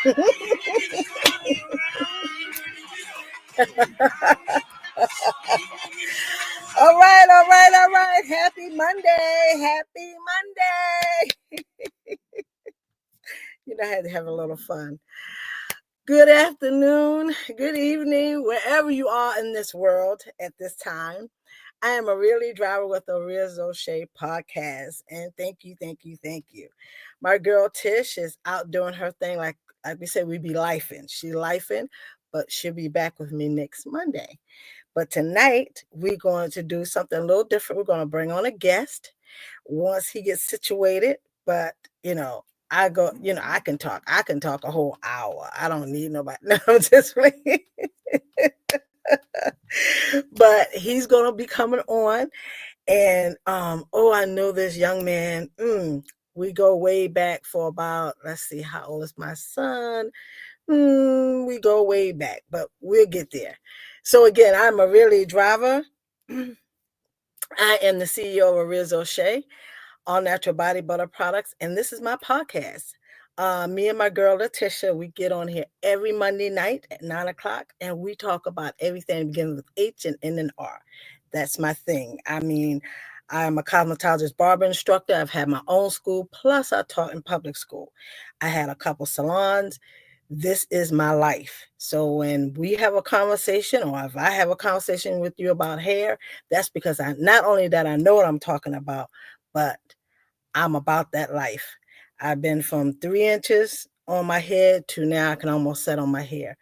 All right, all right, all right. Happy Monday. Happy Monday. I had to have a little fun. Good afternoon, good evening, wherever you are in this world at this time. I am a really driver with the Oria podcast. And thank you, thank you, thank you. My girl Tish is out doing her thing like we said, we be lifing. She lifing, but she'll be back with me next Monday. But tonight, we're going to do something a little different. We're going to bring on a guest once he gets situated. But, I can talk. I can talk a whole hour. I don't need nobody. No, I'm just playing. But he's going to be coming on. And, I know this young man. We go way back for about, let's see, how old is my son? We go way back, but we'll get there. So again, I'm a really driver. I am the CEO of Oria All Natural Body Butter Products, and this is my podcast. Me and my girl Letitia, we get on here every Monday night at 9:00, and we talk about everything beginning with H and N and R. That's my thing. I mean, I'm a cosmetologist barber instructor. I've had my own school, plus I taught in public school. I had a couple salons. This is my life. So when we have a conversation, or if I have a conversation with you about hair, that's because not only that I know what I'm talking about, but I'm about that life. I've been from 3 inches on my head to now I can almost set on my hair.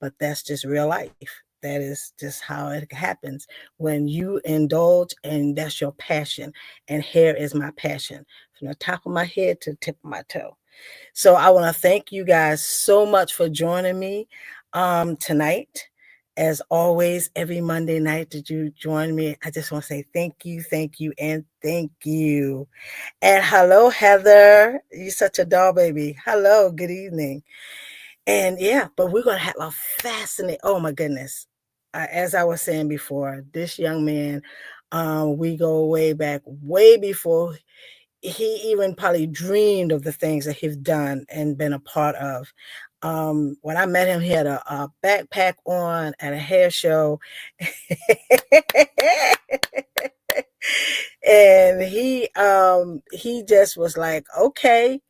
But that's just real life. That is just how it happens when you indulge, and that's your passion. And hair is my passion, from the top of my head to the tip of my toe. So I want to thank you guys so much for joining me tonight. As always, every Monday night that you join me, I just want to say thank you, and thank you. And hello, Heather. You're such a doll baby. Hello, good evening. And yeah, but we're going to have a fascinating, oh my goodness. As I was saying before, this young man, we go way back, way before he even probably dreamed of the things that he's done and been a part of. When I met him, he had a backpack on at a hair show. And he just was like, okay,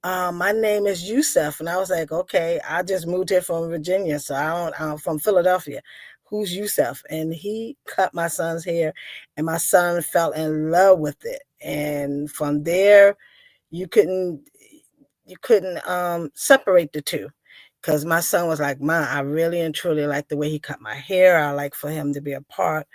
my name is Youssef. And I was like, okay, I just moved here from Virginia. So I'm from Philadelphia. Who's Youssef? And he cut my son's hair, and my son fell in love with it. And from there, you couldn't separate the two, because my son was like, Mom, I really and truly like the way he cut my hair. I like for him to be a part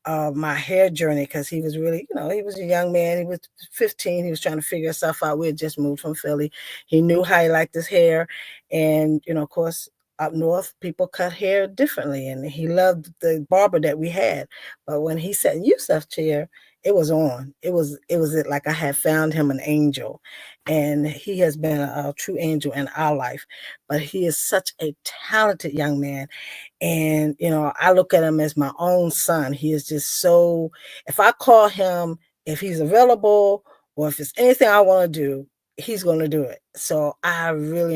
of my hair journey, because he was really, he was a young man. He was 15. He was trying to figure himself out. We had just moved from Philly. He knew how he liked his hair. And, of course, up north, people cut hair differently. And he loved the barber that we had. But when he sat in Youssef's chair, it was on. It was like I had found him an angel. And he has been a true angel in our life. But he is such a talented young man. And, I look at him as my own son. He is just so, if I call him, if he's available, or if it's anything I want to do, he's going to do it. So I really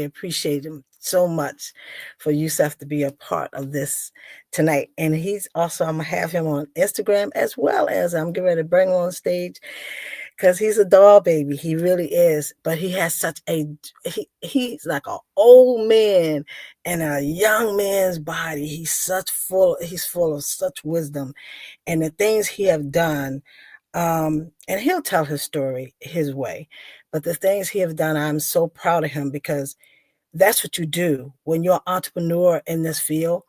appreciate him so much for Youssef to be a part of this tonight. And he's also, I'm going to have him on Instagram, as well as I'm getting ready to bring him on stage, because he's a doll baby. He really is. But he has such he's like an old man in a young man's body. He's full of such wisdom, and the things he have done. And he'll tell his story his way. But the things he have done, I'm so proud of him, because that's what you do. When you're an entrepreneur in this field,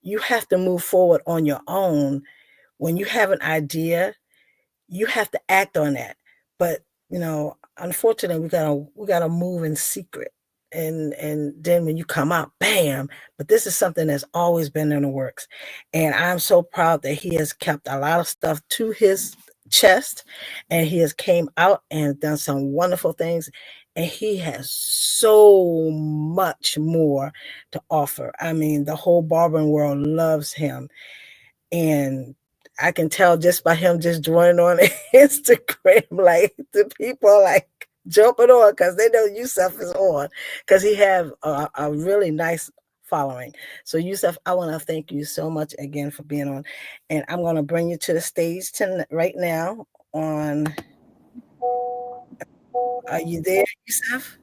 you have to move forward on your own. When you have an idea, you have to act on that. But, unfortunately, we gotta move in secret. And then when you come out, bam. But this is something that's always been in the works. And I'm so proud that he has kept a lot of stuff to his chest, and he has came out and done some wonderful things. And he has so much more to offer. I mean, the whole barbering world loves him. And I can tell just by him just joining on Instagram, like, the people are like, jumping on because they know Youssef is on because he have a really nice following. So Youssef, I want to thank you so much again for being on, and I'm going to bring you to the stage right now. On, are you there, Youssef?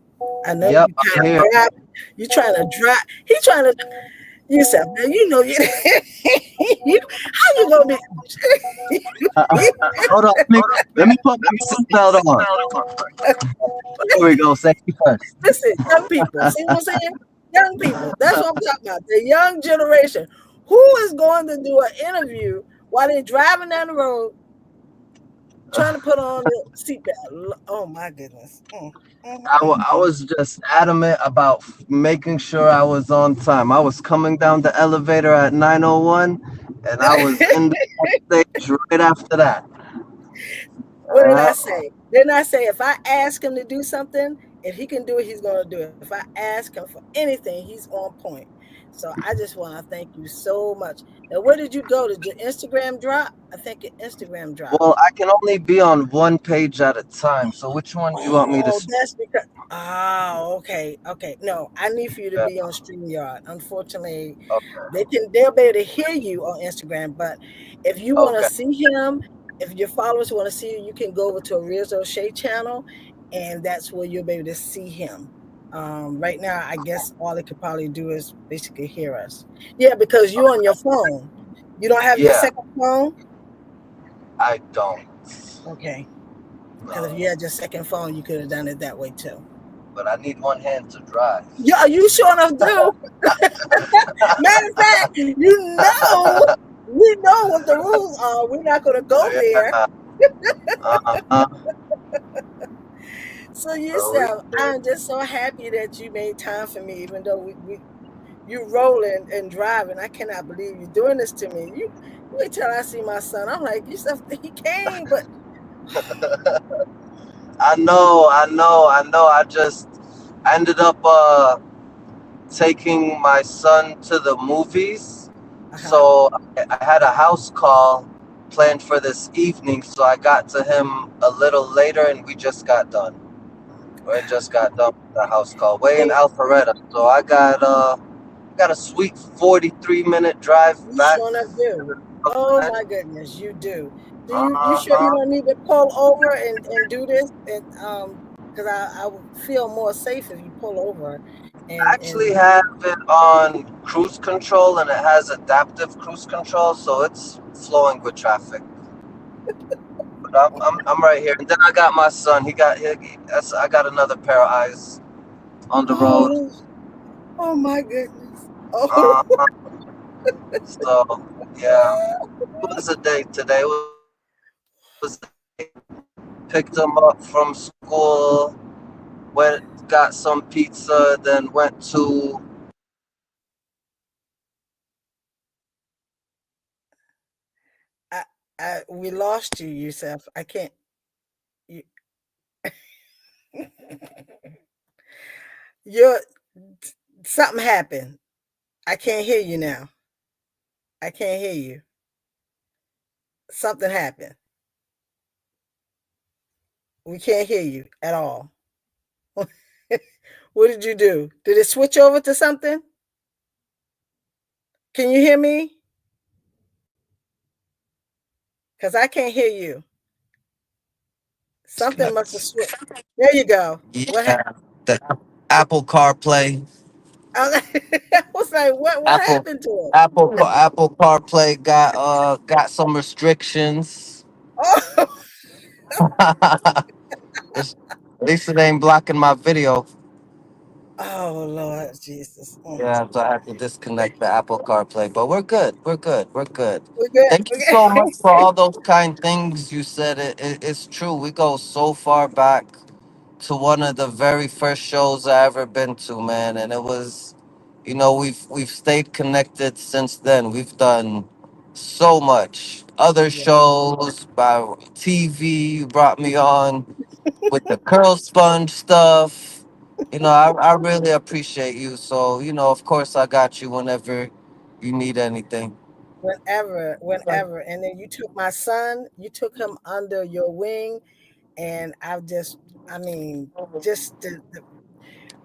I know Yep, you I'm kind of here. drive. You trying to drive? He trying to Youssef. Now you know you. you how you gonna be? Hold on, let me put my seatbelt on. There we go. Safety first. Listen, young people. See what I'm saying? Young people. That's what I'm talking about. The young generation. Who is going to do an interview while they're driving down the road trying to put on the seatbelt? Oh my goodness. I was just adamant about making sure I was on time. I was coming down the elevator at 9:01, and I was in the stage right after that. What did I Uh, say? Didn't I say if I ask him to do something, if he can do it, he's going to do it. If I ask him for anything, he's on point. So I just want to thank you so much. Now, where did you go? Did your Instagram drop? I think your Instagram dropped. well, I can only be on one page at a time. So which one do you want me to Oh, speak? that's because. Oh, okay, okay. No, I need for you to Yeah, be on StreamYard. Unfortunately, okay, they'll be able to hear you on Instagram. But if you want to okay. see him, if your followers want to see you, you can go over to a Rizzo Shea channel, and that's where you'll be able to see him. Right now, I guess all they could probably do is basically hear us. Yeah, because you're on your phone. You don't have your Yeah, second phone? I don't. Okay. Because if No, you had your second phone, you could have done it that way too. but I need one hand to drive. Yeah, you sure enough do. Matter of fact, we know what the rules are. We're not going to go there. Yeah. Uh-huh. So you So we said, I'm just so happy that you made time for me, even though we you rolling and driving. I cannot believe you doing this to me. You wait till I see my son. I'm like, you said he came, but I just ended up taking my son to the movies. uh-huh. So I had a house call planned for this evening, so I got to him a little later and we just got done. We just got done with the house call. Way in See, Alpharetta. So I got a sweet 43-minute drive you back. sure enough do. Oh my goodness, you do. Do you sure you Uh-huh. don't need to pull over and do this? And because I would feel more safe if you pull over I and actually have it on cruise control and it has adaptive cruise control, so it's flowing with traffic. But I'm right here. And then I got my son. I got another pair of eyes on the road. oh oh my goodness. Oh Uh, so yeah, it was a day today. It was a day. Picked him up from school. Went got some pizza. Then went to I we lost you, Youssef. I can't you you're something happened. I can't hear you now. I can't hear you. Something happened. We can't hear you at all. What did you do? Did it switch over to something? Can you hear me? Because I can't hear you. Something must have disconnect. switched. There you go. What happened? Yeah, the Apple CarPlay. I was like, what Apple happened to it? Apple CarPlay got some restrictions. Oh, It's, at least it ain't blocking my video. oh Lord Jesus. Yeah, so I had to disconnect the Apple CarPlay. But we're good. We're good. We're good. We're good. Thank you so much for all those kind things you said. It's true. We go so far back to one of the very first shows I ever been to, man, and it was, we've stayed connected since then. We've done so much other Yeah. shows by TV. You brought me on with the curl sponge stuff. I really appreciate you. So, of course, I got you whenever you need anything. Whenever. And then you took my son, you took him under your wing, And I mean, just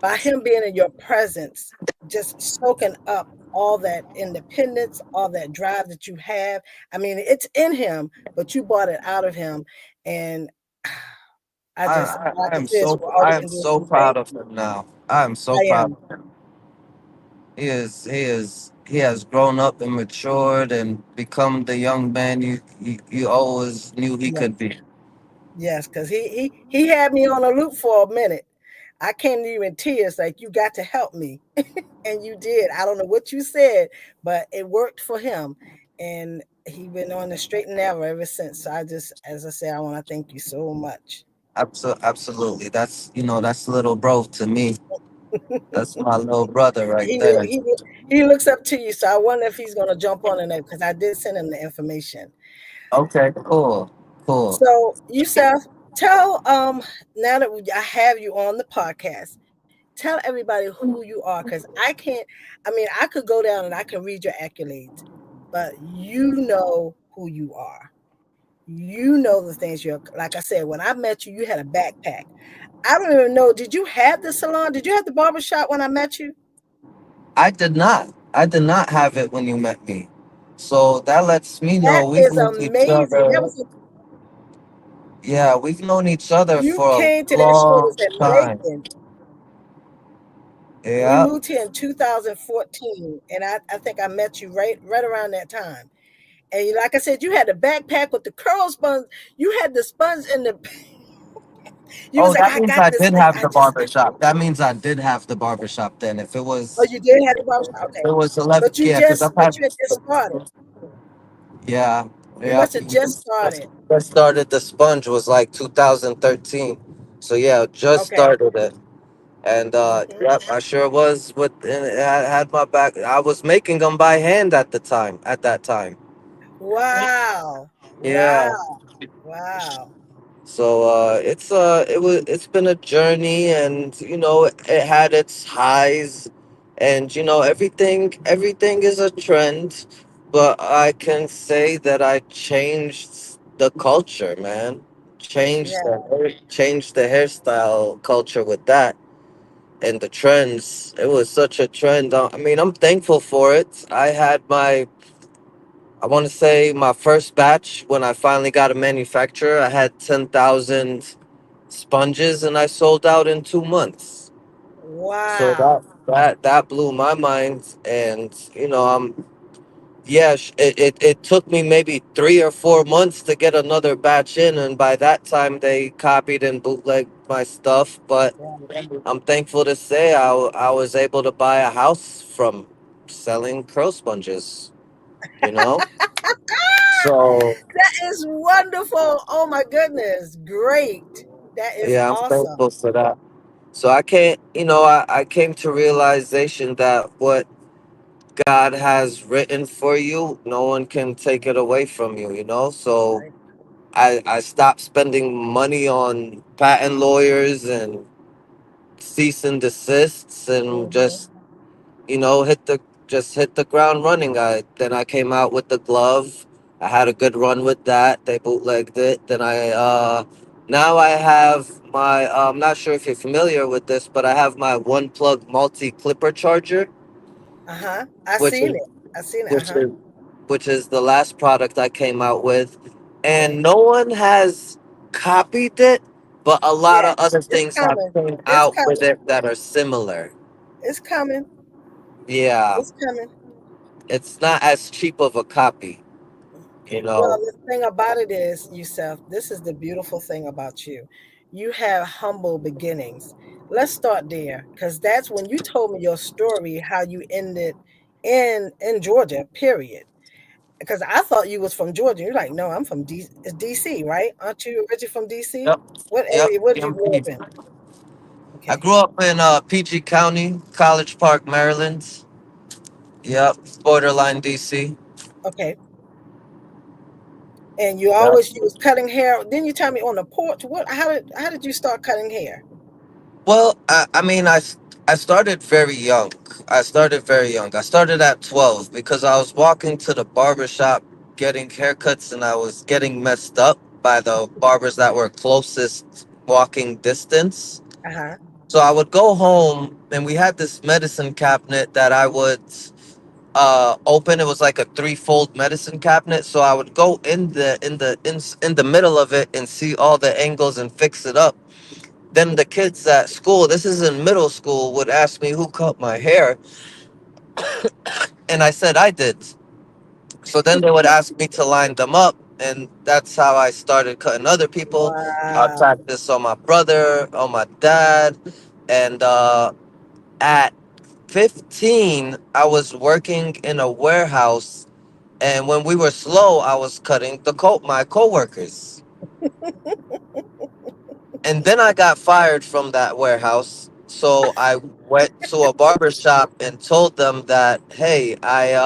by him being in your presence, just soaking up all that independence, all that drive that you have. I mean, it's in him, but you brought it out of him. And all I can say is, all we I am can do is so be proud of thankful. him now. I am so I proud am. of him. He has grown up and matured and become the young man you always knew he Yes, could be. yes, because he had me on a loop for a minute. I came to you in tears, like, you got to help me. And you did. I don't know what you said, but it worked for him. And he been on the straight and narrow ever since. So I just, as I said, I want to thank you so much. Absolutely. That's that's little bro to me. That's my little brother right He there. he he looks up to you. So I wonder if he's gonna jump on in there because I did send him the information. Okay, cool. Cool. So Youssef, tell now that I have you on the podcast, tell everybody who you are, because I can't. I mean, I could go down and I can read your accolades, but you know who you are. You know the things you're. Like I said, when I met you, you had a backpack. I don't even know. Did you have the salon? Did you have the barber shop when I met you? I did not. I did not have it when you met me. So that lets me That know we've is known each amazing. That other. was Yeah, we've known each other you for came to a that show long was at time. Macon. We Yeah. moved here in 2014, and I think I met you right around that time. And like I said, you had the backpack with the curl sponge. You had the sponge in the. You was Oh, like, that I means got I this did thing. have the barber shop. That means I did have the barber shop then. If it Oh, was, you did have the barber shop. if Okay, it was 11, yeah, because I've but had, you had just started. yeah, You yeah. must have just started. Just started the sponge was like 2013. So yeah, just Okay. started it. And Hmm. yep, I sure was with, and I had my back. I was making them by hand at the time, at that time. Wow. Wow. Yeah. Wow. So it's been a journey, and it had its highs, and everything is a trend, but I can say that I changed the culture, man. Yeah. Changed the hairstyle culture with that and the trends. It was such a trend. I mean, I'm thankful for it. I want to say my first batch when I finally got a manufacturer. I had 10,000 sponges and I sold out in 2 months. So Wow. that blew my mind, and yeah, it took me maybe 3 or 4 months to get another batch in, and by that time they copied and bootlegged my stuff. But Wow. I'm thankful to say I was able to buy a house from selling curl sponges. You know, so That is wonderful. Oh my goodness. Great. That is yeah, I'm awesome. thankful for that. So I came to realization that what God has written for you, no one can take it away from you, So Right. I stopped spending money on patent lawyers and cease and desists and Hmm. hit the ground running. I came out with the glove. I had a good run with that. They bootlegged it. Then I now I have my I'm not sure if you're familiar with this, but I have my one plug multi clipper charger, Uh-huh. I which seen is it. I seen it. which Uh-huh. is which is the last product I came out with, Right. and no one has copied it, but a lot Yeah. of other It's things have coming. come It's out with coming. it that are similar. It's coming. Yeah, It's coming. it's not as cheap of a copy, you Well, know. the thing about it is, Youssef, this is the beautiful thing about you. You have humble beginnings. Let's start there, because that's when you told me your story, how you ended in Georgia, period. Because I thought you was from Georgia. You're like, no, I'm from DC, right? Aren't you originally from DC? Yep, What yep. area? What did you grow PMP. up in? I Okay. grew up in PG County, College Park, Maryland. Yep, borderline DC. Okay. And you Yep. always use cutting hair. Then you tell me on the porch. What? How did you start cutting hair? Well, I mean, I started very young. I started very young. I started at 12 because I was walking to the barber shop getting haircuts and I was getting messed up. by the barbers that were closest walking distance. Uh-huh. So I would go home, and we had this medicine cabinet that I would open. It was like a three-fold medicine cabinet. So I would go in the middle of it and see all the angles and fix it up. Then the kids at school, this is in middle school, would ask me who cut my hair, and I said I did. So then they would ask me to line them up, and that's how I started cutting other people. I Wow. practiced on my brother, on my dad, and at 15, I was working in a warehouse, and when we were slow, I was cutting my coworkers. And then I got fired from that warehouse. So I went to a barber shop and told them that, hey, I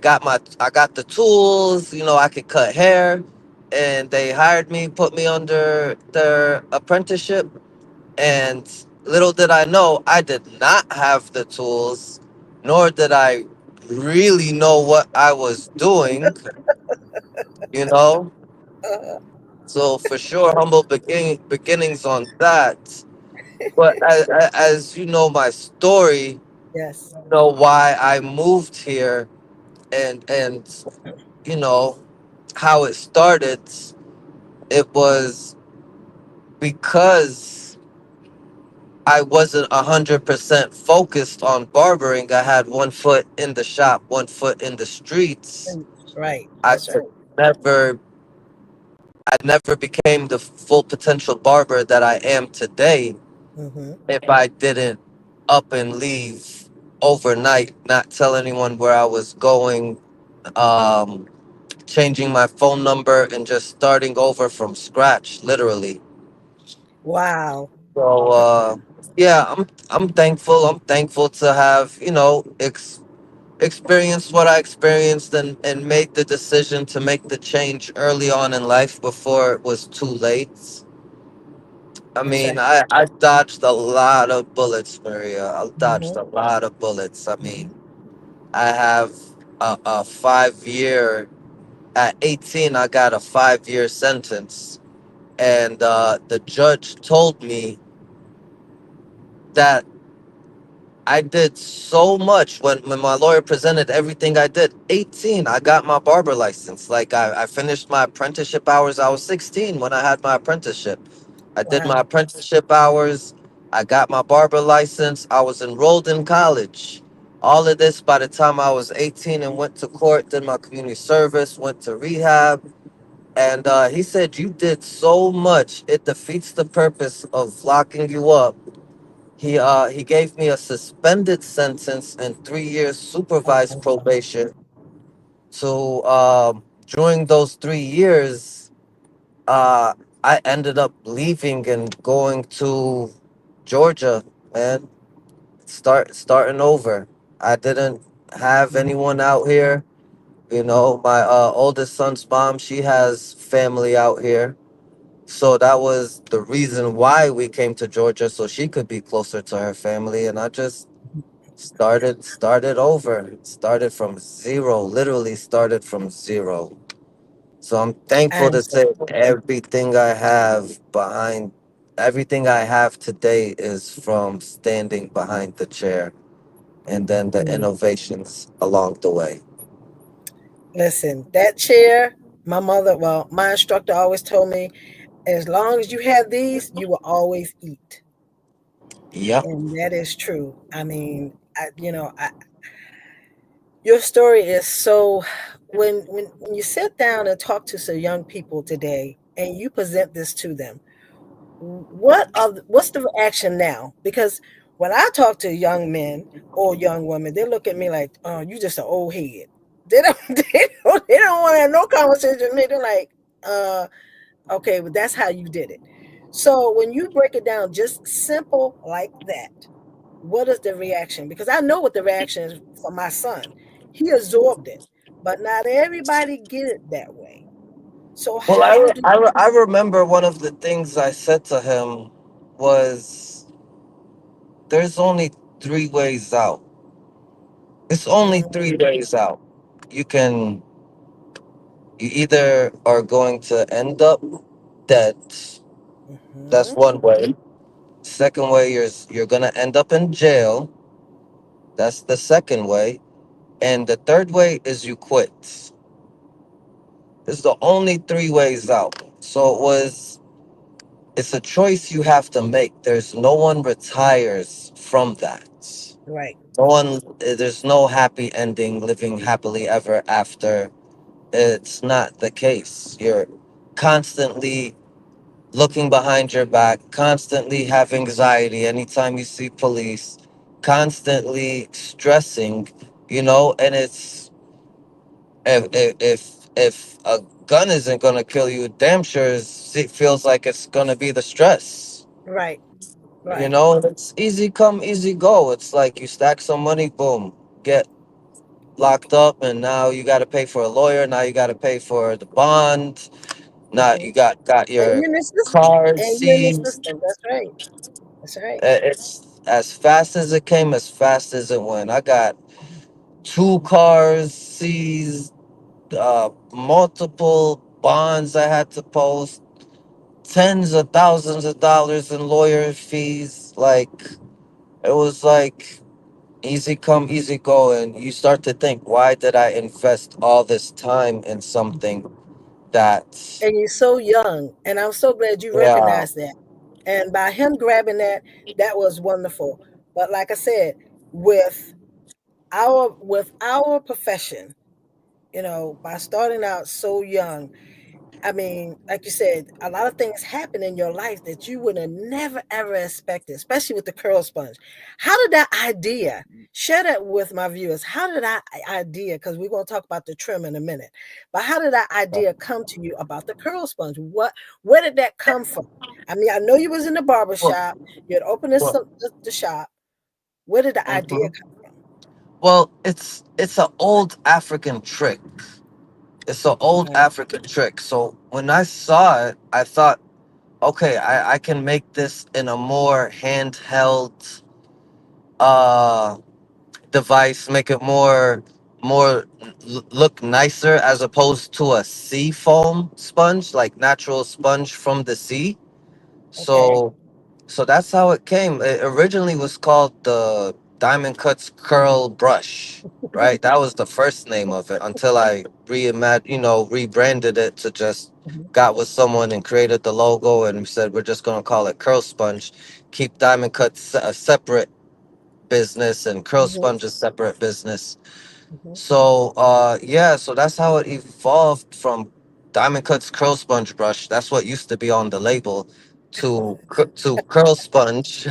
got the tools, I could cut hair, and they hired me, put me under their apprenticeship, and little did I know I did not have the tools, nor did I really know what I was doing, you know. Uh, So for sure, humble beginnings on that. But as you know, my story, yes. why I moved here, and you know how it started. It was because I wasn't 100% focused on barbering. I had one foot in the shop, one foot in the streets. Mm, right. I That's could right. never, I never became the full potential barber that I am today Mm-hmm. if I didn't up and leave overnight, not tell anyone where I was going, um, changing my phone number, and just starting over from scratch, literally. Wow. So yeah, I'm thankful. I'm thankful to have experienced what I experienced, and made the decision to make the change early on in life before it was too late. I mean, Exactly. I dodged a lot of bullets, Maria. I dodged Mm-hmm. a lot of bullets. I mean, I have a 5 year. At 18, I got a 5 year sentence, and the judge told me that I did so much when my lawyer presented everything I did. 18, I got my barber license. Like I finished my apprenticeship hours. I was 16 when I had my apprenticeship. I did my Wow. apprenticeship hours. I got my barber license. I was enrolled in college. All of this by the time I was 18, and went to court, did my community service, went to rehab. And he said, you did so much, it defeats the purpose of locking you up. He gave me a suspended sentence and 3 years supervised Oh, probation. So during those 3 years, uh, I ended up leaving and going to Georgia, man. Starting over. I didn't have anyone out here. My oldest son's mom, she has family out here. So that was the reason why we came to Georgia, so she could be closer to her family. And I just started over, started from zero, literally started from zero. So I'm I thankful am to so say grateful. everything I have today is from standing behind the chair, and then the Mm. innovations along the way. Listen, that chair, my instructor always told me, as long as you have these, you will always eat. Yep. And that is true. I mean, your story is so when you sit down and talk to some young people today and you present this to them, what's the reaction now? Because when I talk to young men or young women, they look at me like, "Oh, you just an old head." They don't, they don't want to have no conversation with me. They're like, "Uh, okay, but that's how you did it." So when you break it down, just simple like that, what is the reaction? Because I know what the reaction is for my son. He absorbed it, but not everybody get it that way. So Well, how do I remember one of the things I said to him was, there's only three ways out. It's only mm, 3 ways out. You can You either are going to end up dead. That's Mhm. one way. Second way, you're gonna end up in jail. That's the second way. And the third way is you quit. This is the only three ways out. So it's a choice you have to make. There's no one retires from that. Right. No one, there's no happy ending, living happily ever after. It's not the case. You're constantly looking behind your back, constantly have anxiety anytime you see police, constantly stressing, and if a gun isn't gonna kill you, damn sure it feels like it's gonna be the stress. Right. Right. It's easy come, easy go. It's like you stack some money, boom, get locked up, and now you got to pay for a lawyer. Now you got to pay for the bond. Now you Mhm. got And your you're in the system. car And you're in the seized. system. That's right. That's right. It's as fast as it came, as fast as it went. I got two cars seized, multiple bonds I had to post, tens of thousands of dollars in lawyer fees. Like, it was like easy come, easy go. And you start to think, why did I invest all this time in something that, And you're so young. And I'm so glad you yeah, recognize that. And by him grabbing that, that was wonderful. But like I said, with our profession, by starting out so young, I mean, like you said, a lot of things happen in your life that you would have never ever expected, especially with the curl sponge. How did that idea? Share that with my viewers. How did that idea? Because we're going to talk about the trim in a minute. But how did that idea come to you about the curl sponge? Where did that come from? I mean, I know you was in the barber well, shop. You had opened well, the shop. Where did the idea mhm. come from? Well, it's an old African trick. It's an old Mhm. African trick. So when I saw it, I thought, okay, I can make this in a more handheld uh device, make it more look nicer as opposed to a sea foam sponge, like natural sponge from the sea. Okay. So that's how it came. It originally was called the Diamond Cuts Curl Brush, right? That was the first name of it until I rebranded it to just Mhm. got with someone and created the logo and said we're just gonna call it Curl Sponge. Keep Diamond Cuts a separate business and Curl Mhm. Sponge a separate business. Mhm. So yeah, so that's how it evolved from Diamond Cuts Curl Sponge Brush. That's what used to be on the label to Curl Sponge.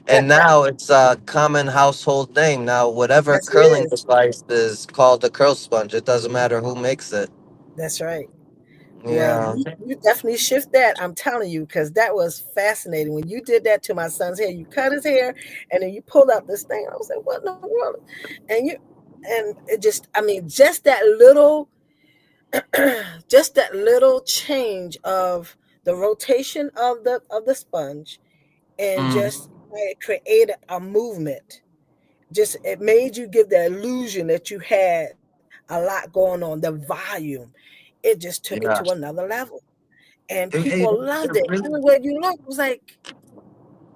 And now it's a common household name. Now whatever Yes, it curling is. device is called a curl sponge. It doesn't matter who makes it. That's right. Well, Yeah. you definitely shift that. I'm telling you, because that was fascinating. When you did that to my son's hair, you cut his hair and then you pulled out this thing. I was like, what in the world? And it just, I mean, just that little change of the rotation of the sponge and Mm, just it created a movement. Just it made you give the illusion that you had a lot going on, the volume. It just took it to yeah. another level. And It, it, people loved it it. really Everywhere you look, it was like,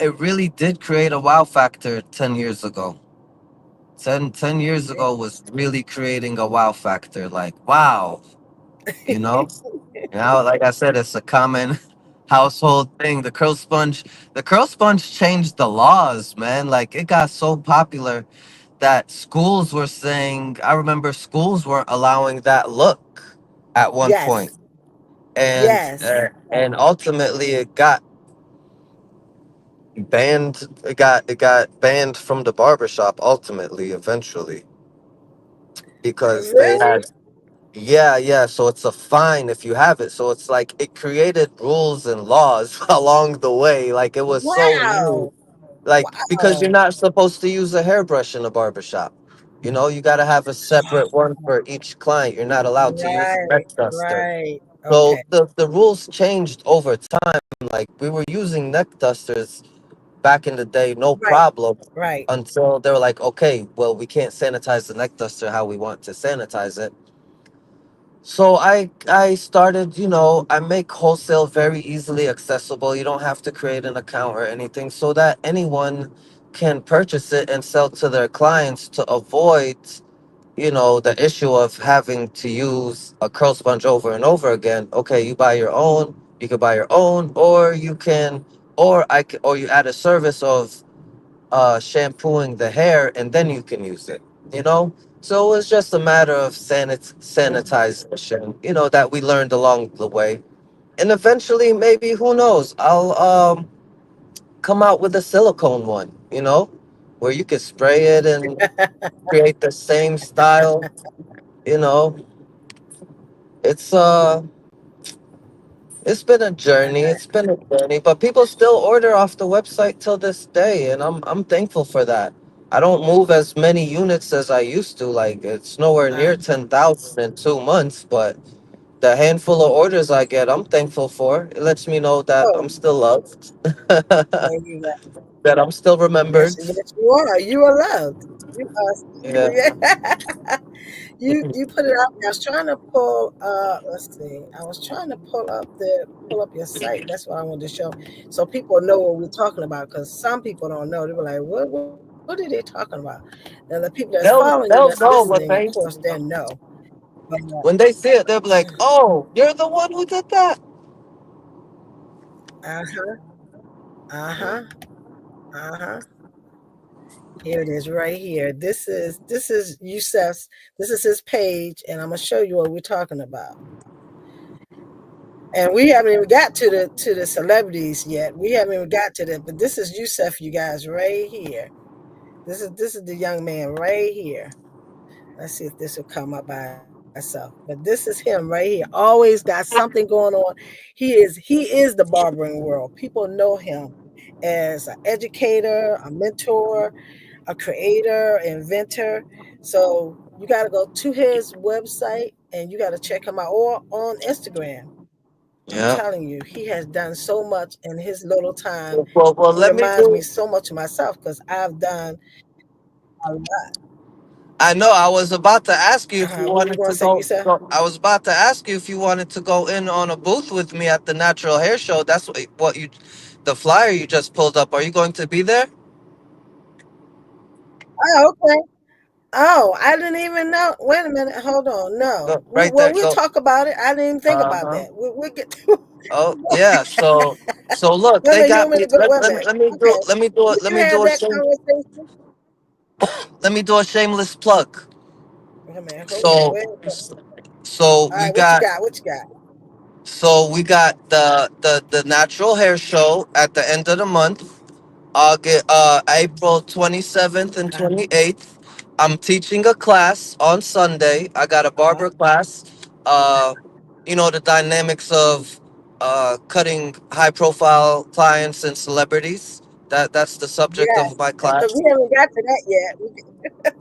it really did create a wow factor 10 years ago. Ten years okay. ago was really creating a wow factor. Like, wow, you know? Like I said, it's a common household thing. The curl sponge changed the laws, man. Like, it got so popular that schools were saying, I remember schools weren't allowing that look at one Yes, point. And, yes. and ultimately it got banned. It got banned from the barbershop ultimately, eventually, because they Really? had. Yeah, yeah. So it's a fine if you have it. So it's like it created rules and laws along the way. Like, it was so new. Wow. Like, because you're Wow. not supposed to use a hairbrush in a barbershop. You got to have a separate one for each client. You're not allowed to use a Right, neck duster. right. So Okay. the rules changed over time. Like, we were using neck dusters back in the day, no Right, problem, right. until they were like, okay, well, we can't sanitize the neck duster how we want to sanitize it. So I started, I make wholesale very easily accessible. You don't have to create an account or anything, so that anyone can purchase it and sell to their clients to avoid, the issue of having to use a curl sponge over and over again. Okay, you buy your own, you can buy your own, or you can, or you add a service of shampooing the hair, and then you can use it. You know, so it's just a matter of sanitization. That we learned along the way, and eventually, maybe who knows? I'll come out with a silicone one. Where you can spray it and create the same style. You know, it's it's been a journey. It's been a journey, but people still order off the website till this day, and I'm thankful for that. I don't move as many units as I used to. Like, it's nowhere near Uh, 10,000 in 2 months, but the handful of orders I get, I'm thankful for. It lets me know that I'm oh, still loved, that there you go. I'm still remembered. Yes, you are. You are loved. You are. Yeah. Yeah. You put it out there. I was trying to pull. Let's see. I was trying to pull up your site. That's what I wanted to show, so people know what we're talking about. Because some people don't know. They were like, What are they talking about?" Now the people that's following you, that's They'll know listening, of what course, they they know. But when they see it. They'll be like, "Oh, you're the one who did that." uh huh, uh huh, uh huh. Here it is, right here. This is Youssef's. This is his page, and I'm gonna show you what we're talking about. And we haven't even got to the celebrities yet. We haven't even got to that. But this is Youssef, you guys, right here. This is the young man right here. Let's see if this will come up by itself. But this is him right here. Always got something going on. He is the barbering world. People know him as an educator, a mentor, a creator, inventor. So you got to go to his website and you got to check him out, or on Instagram. I'm Yeah. telling you, he has done so much in his little time. Well, It let me reminds me do. so much of myself because I've done a lot. I know. I was about to ask you if you What were you wanted going to to say, go. Yusef? I was about to ask you if you wanted to go in on a booth with me at the Natural Hair Show. That's what you, the flyer you just pulled up. Are you going to be there? Oh, okay. Oh, I didn't even know. Wait a minute. Hold on. No. Go right there. We'll Go. talk about it. I didn't even think Uh about huh. that. We'll get to Oh yeah. So look, Wait a they minute. You want got me me. to go? Wait a minute. Okay. We Let can me have do a that shame. conversation. Let me do a shameless plug. Wait a minute. Hold on. So Wait. so All we right. What you got got? What you got? the Natural Hair Show at the end of the month. August, April 27th and Uh, 28th. I'm teaching a class on Sunday. I got a uh-huh. barber class. Uh, the dynamics of cutting high profile clients and celebrities. That's the subject Yes. of my Because class. we haven't got to that yet.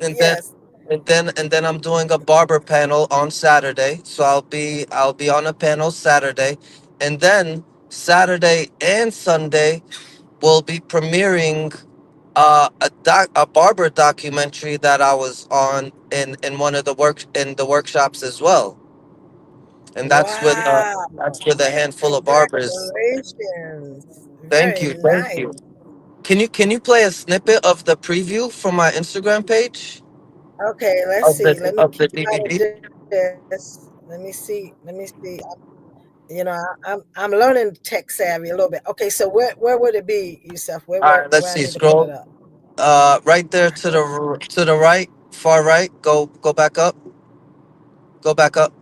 And then Yes. and then I'm doing a barber panel on Saturday. So I'll be on a panel Saturday. And then Saturday and Sunday we'll be premiering a barber documentary that I was on in one of the workshops as well, and Wow. that's with a handful of barbers. Congratulations. Thank Very you, thank nice. you. Can you play a snippet of the preview from my Instagram page Okay, let's see. Let me of keep the out of DVD? this. Let me see. Let me see. I'm learning tech savvy a little bit. Okay, so where would it be, Yusuf? All right, Where let's I see. need to pull it Scroll up? right there to Go. the right, far right. Go back up. Go back up.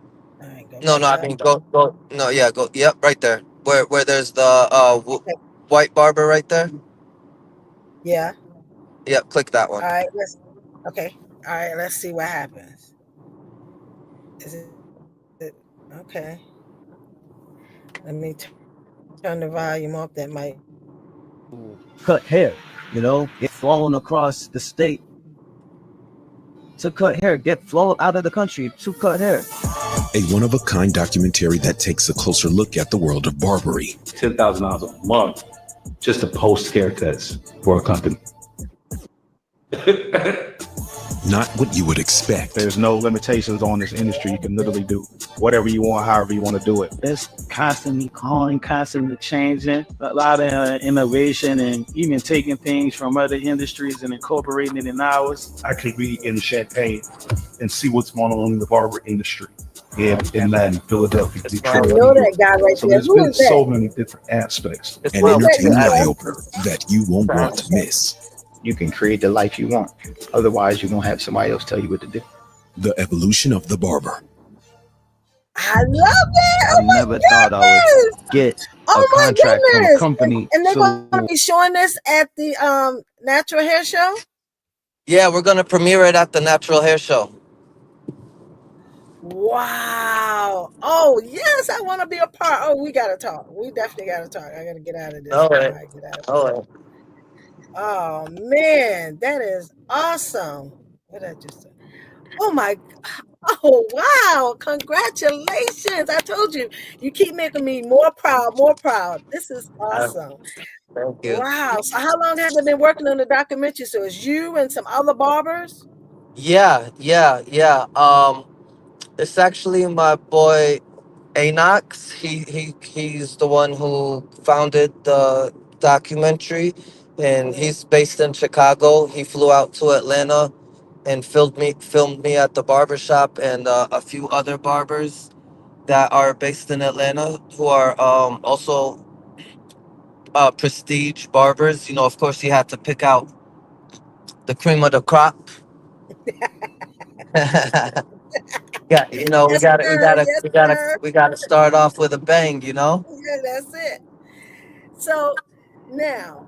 All right, go No, back no, I up. mean go. No, yeah, go. Yep, right there. Where there's the Okay. white barber right there. Yeah. Yep, click that one. All right. Okay. All right. Let's see what happens. Is it okay? Let me turn the volume up. That might cut hair, get flown across the state to cut hair, get flown out of the country to cut hair. A one of a kind documentary that takes a closer look at the world of barbery. $10,000 a month just to post haircuts for a company. not what you would expect. There's no limitations on this industry. You can literally do whatever you want, however you want to do it. It's constantly calling, constantly changing, a lot of innovation, and even taking things from other industries and incorporating it in ours. I could be in Champagne and see what's going on in the barber industry in Latin, Philadelphia, I Detroit, know New that York. guy right So there. there's Who been is that? so many different aspects. It's An well, entertaining that eye you? opener that you won't want to miss. You can create the life you want. Otherwise, you're going to have somebody else tell you what to do. The evolution of the barber. I love that. I Oh my never thought I would goodness. get a Oh my contract from a goodness. company And they're to gonna be showing this at the natural hair show? yeah, we're gonna premiere it at the Natural Hair Show. Wow. Oh yes, I want to be a part. Oh, we gotta talk. We definitely gotta talk. I gotta get out of this. All I right, gotta get out of all this. right. Oh man, that is awesome. What did I just say? Oh my, oh wow, congratulations. I told you, you keep making me more proud, more proud. This is Uh, awesome. Thank you. Wow. So how long have they been working on the documentary? So it's you and some other barbers? Yeah, yeah, yeah. It's actually my boy Anox. He's the one who founded the documentary, and Mhm. he's based in Chicago. He flew out to Atlanta and filmed me at the barbershop and a few other barbers that are based in Atlanta who are also prestige barbers. You know, of course, you have to pick out the cream of the crop. Yeah, you know, we Yes, got to we sir. got to Yes, we got to sir. we got to start off with a bang. You know. Yeah, that's it. So now,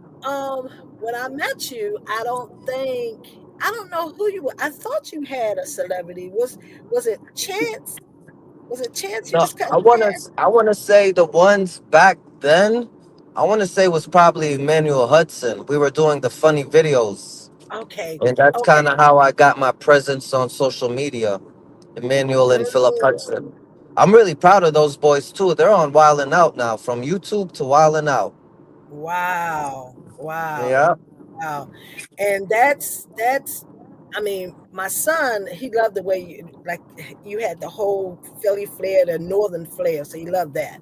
when I met you, I don't know who you were. I thought you had a celebrity. Was it Chance? Was it Chance you No, was cutting I your wanna hair? I wanna say the ones back then. I wanna say was probably Emmanuel Hudson. We were doing the funny videos, Okay. and that's Okay. kind of how I got my presence on social media. Emmanuel and Philip Mm, Hudson. I'm really proud of those boys too. They're on Wildin' Out now, from YouTube to Wildin' Out. wow. Wow. Yeah. Wow. And that's I mean, my son, he loved the way you had the whole Philly flair, the northern flair. So he loved that.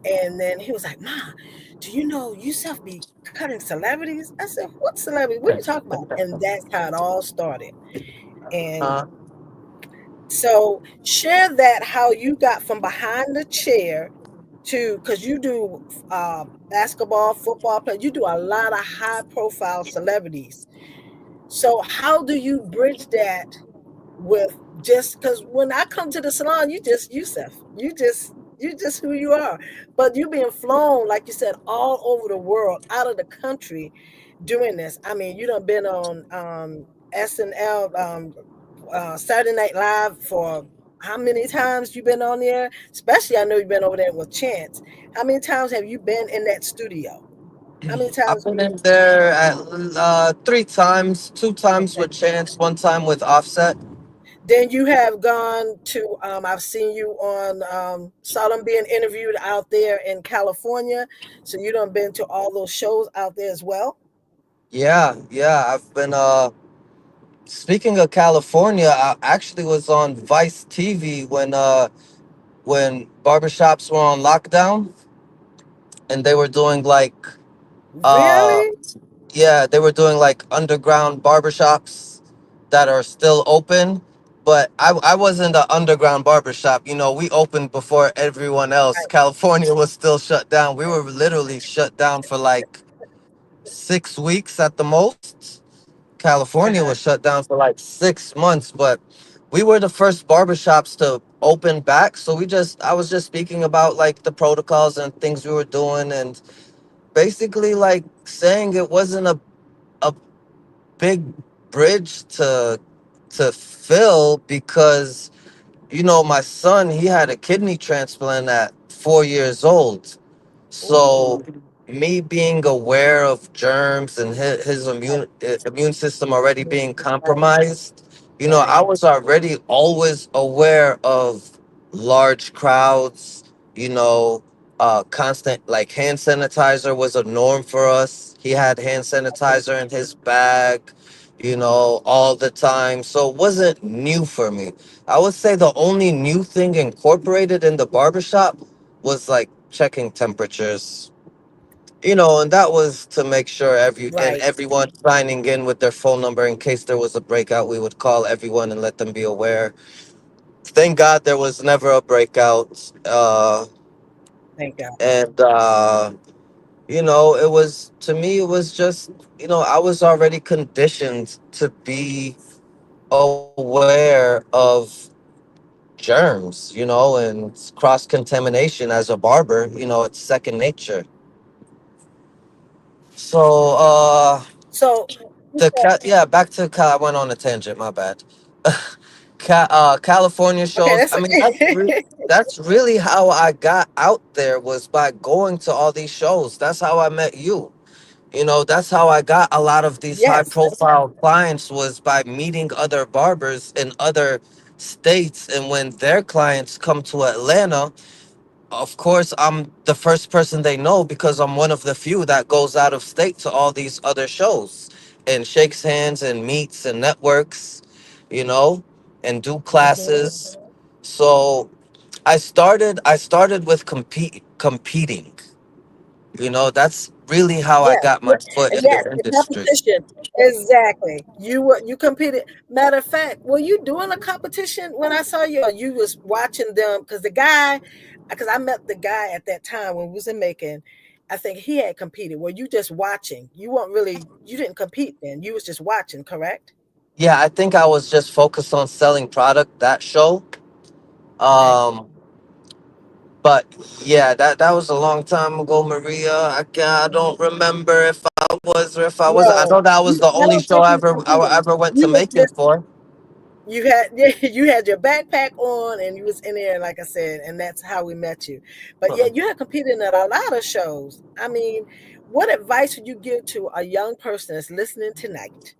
And then he was like, "Ma, do you know Youssef be cutting celebrities?" I said, "What celebrity? What are you talking about?" And that's how it all started. And Uh, so share that how you got from behind the chair to because you do basketball, football play. You do a lot of high profile celebrities. So how do you bridge that with just because when I come to the salon, you just Youssef. You just who you are. But you being flown, like you said, all over the world, out of the country doing this. I mean, you done been on SNL Saturday Night Live for how many times you been on there? Especially I know you've been over there with Chance. How many times have you been in that studio? How many I've times been in there at 3 times, 2 times okay. with Chance, 1 time with Offset. Then you have gone to I've seen you on saw them being interviewed out there in California. So you done been to all those shows out there as well. Yeah, yeah. I've been speaking of California, I actually was on Vice TV when barbershops were on lockdown and they were doing like uh Really? yeah, they were doing like underground barbershops that are still open. But I wasn't an underground barbershop. You know, we opened before everyone else. Right, California was still shut down. We were literally shut down for like 6 weeks at the most. California uh-huh. was shut down for like 6 months, but we were the first barbershops to open back. So I was just speaking about like the protocols and things we were doing, and basically like saying it wasn't a big bridge to fill because, you know, my son, he had a kidney transplant at 4 years old. Ooh, So me being aware of germs and his immune system already being right, compromised, you know, I right, was already always aware of large crowds, you know, constant like hand sanitizer was a norm for us. He had hand sanitizer in his bag. all the time. So it wasn't new for me. I would say the only new thing incorporated in the barbershop was like checking temperatures. And that was to make sure Right. everyone signing in with their phone number in case there was a breakout. We would call everyone and let them be aware. Thank God there was never a breakout. Thank God. And it was, to me, it was just, I was already conditioned to be aware of germs, and cross contamination. As a barber, it's second nature. So, So, yeah, back to I went on a tangent. My bad. California okay, shows. that's I mean, that's really how I got out there, was by going to all these shows. That's how I met you. That's how I got a lot of these high yes. profile clients, was by meeting other barbers in other states. And when their clients come to Atlanta, of course, I'm the first person they know, because I'm one of the few that goes out of state to all these other shows and shakes hands and meets and networks, you know, and do Hmm. classes. So I started with competing. That's really how I Yes, got my foot and in yes, the the industry. competition. Exactly. You competed. Matter of fact, were you doing a competition when I saw you, or you was watching them? Because I met the guy at that time when we was in Macon. I think he had competed. Were you just watching? You didn't compete then. You was just watching, correct? Yeah, I think I was just focused on selling product that show. Okay. Um, But yeah, that was a long time ago, Maria. I don't remember if I was or if I was. I No, know that was the I only don't show think I you ever competed. I ever went to You was Macon just for. you had yeah, you had your backpack on and you was in there, like I said, and that's how we met you. But yeah, Huh. you had competed at a lot of shows. I mean, what advice would you give to a young person that's listening tonight?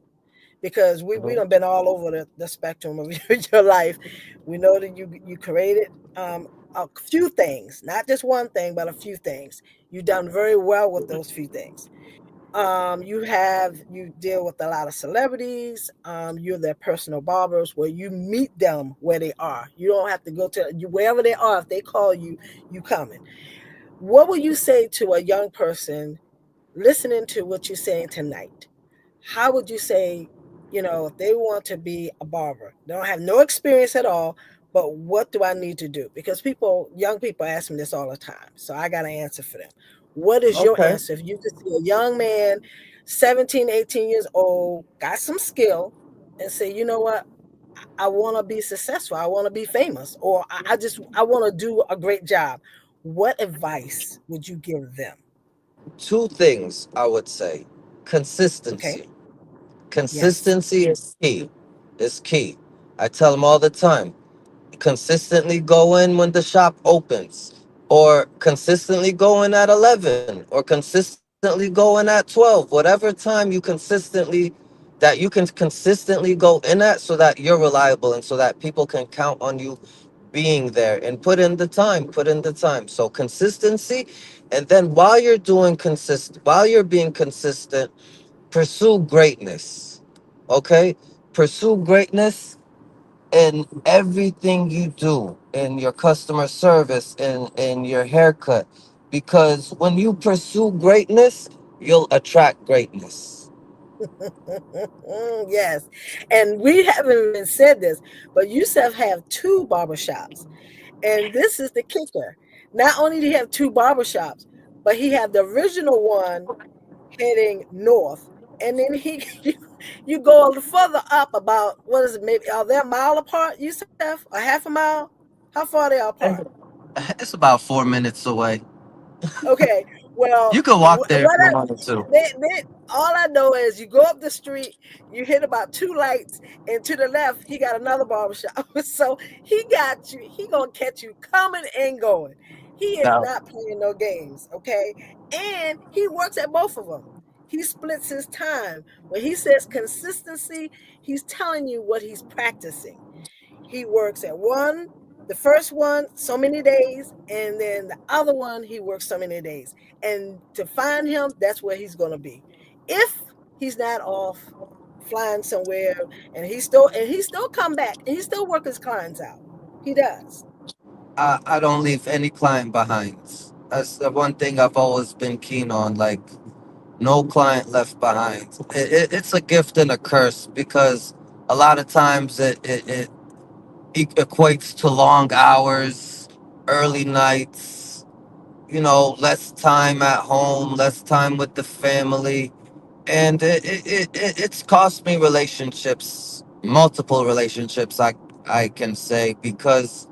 Because we Mhm. done been all over the spectrum of your life. We know that you created a few things, not just one thing, but a few things. You've done very well with those few things. You deal with a lot of celebrities. You're their personal barbers where you meet them where they are. You don't have to go to you wherever they are. If they call you, you coming. What would you say to a young person listening to what you're saying tonight? How would you say, if they want to be a barber, they don't have no experience at all, but what do I need to do? Because young people ask me this all the time. So I got an answer for them. What is your Okay. answer? If you could see a young man, 17, 18 years old, got some skill, and say, you know what? I want to be successful. I want to be famous, or I want to do a great job. What advice would you give them? Two things I would say: Okay. consistency. Yes. Consistency is key. Is key. I tell them all the time: consistently go in when the shop opens, or consistently go in at 11, or consistently go in at 12, whatever time you can consistently go in at, so that you're reliable and so that people can count on you being there, and put in the time. So consistency. And then while you're being consistent, pursue greatness. Okay? Pursue greatness in everything you do, in your customer service, in your haircut, because when you pursue greatness, you'll attract greatness. Yes. And we haven't even said this, but Youssef have two barbershops. And this is the kicker. Not only do he have two barbershops, but he have the original one heading north. And then you go a little further up about, what is it, maybe are they a mile apart, Youssef? A half a mile? How far are they apart? It's about 4 minutes away. Okay, well, You can walk there if what you I wanted to. all I know is you go up the street, you hit about two lights, and to the left, he got another barbershop. So he got you. He gonna catch you coming and going. He is Now, not playing no games, okay? And he works at both of them. He splits his time. When he says consistency, he's telling you what he's practicing. He works at the first one, so many days, and then the other one, he works so many days. And to find him, that's where he's going to be. If he's not off flying somewhere, and he still come back and he still work his clients out. He does. I don't leave any client behind. That's the one thing I've always been keen on. Like, no client left behind. It's a gift and a curse because a lot of times it equates to long hours, early nights, less time at home, less time with the family. And it's cost me relationships, multiple relationships, I can say, because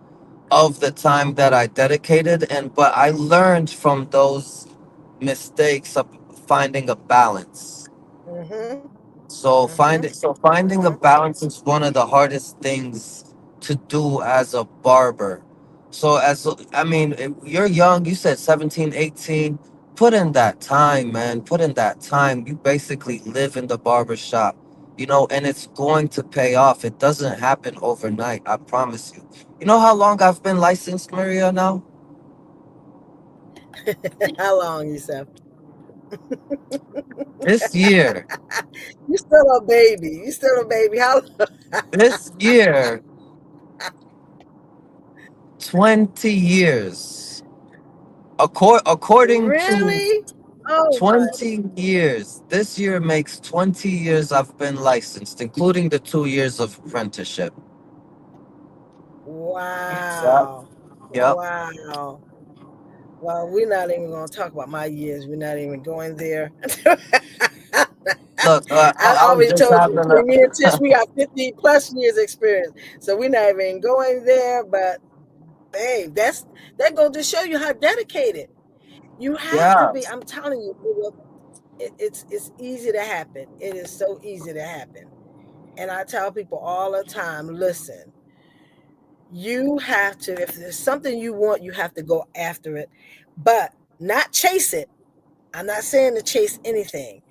of the time that I dedicated. But I learned from those mistakes of finding a balance. Mm-hmm. So Mm-hmm. finding a Mm-hmm. balance is one of the hardest things to do as a barber. So I mean, if you're young, you said 17, 18. Put in that time, man. Put in that time. You basically live in the barber shop, and it's going to pay off. It doesn't happen overnight, I promise you. You know how long I've been licensed, Maria, now? How long, you said? This year. You still a baby. You still a baby. How This year, 20 years. According to really? Oh my 20 years. This year makes 20 years I've been licensed, including the 2 years of apprenticeship. Yep. wow. Yep. Wow. Well, we're not even gonna talk about my years. We're not even going there. Look, I I was always just told you, having a. between me and Tish, we got 50 plus years experience. So we're not even going there, but babe, that goes to show you how dedicated. You have to Yeah. be. I'm telling you, it's easy to happen. It is so easy to happen. And I tell people all the time, listen, you have to, if there's something you want, you have to go after it, but not chase it. I'm not saying to chase anything,